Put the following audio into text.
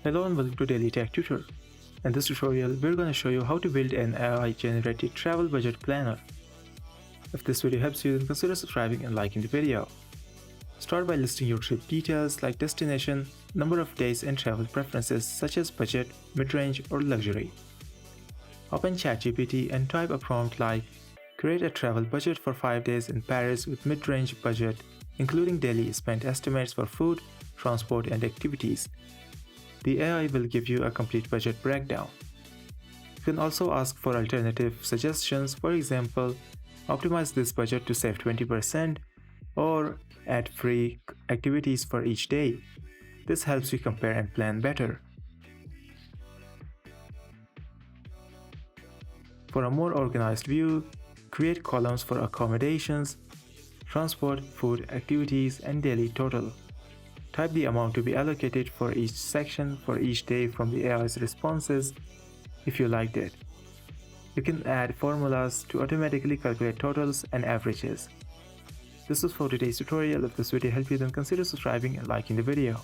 Hello and welcome to Daily Tech Tutor. In this tutorial, we're going to show you how to build an AI-generated travel budget planner. If this video helps you, then consider subscribing and liking the video. Start by listing your trip details like destination, number of days, and travel preferences such as budget, mid-range, or luxury. Open ChatGPT and type a prompt like, create a travel budget for 5 days in Paris with mid-range budget, including daily spend estimates for food, transport, and activities. The AI will give you a complete budget breakdown. You can also ask for alternative suggestions, for example, optimize this budget to save 20% or add free activities for each day. This helps you compare and plan better. For a more organized view, create columns for accommodations, transport, food, activities, and daily total. Type the amount to be allocated for each section for each day from the AI's responses if you liked it. You can add formulas to automatically calculate totals and averages. This was for today's tutorial. If this video helped you, then consider subscribing and liking the video.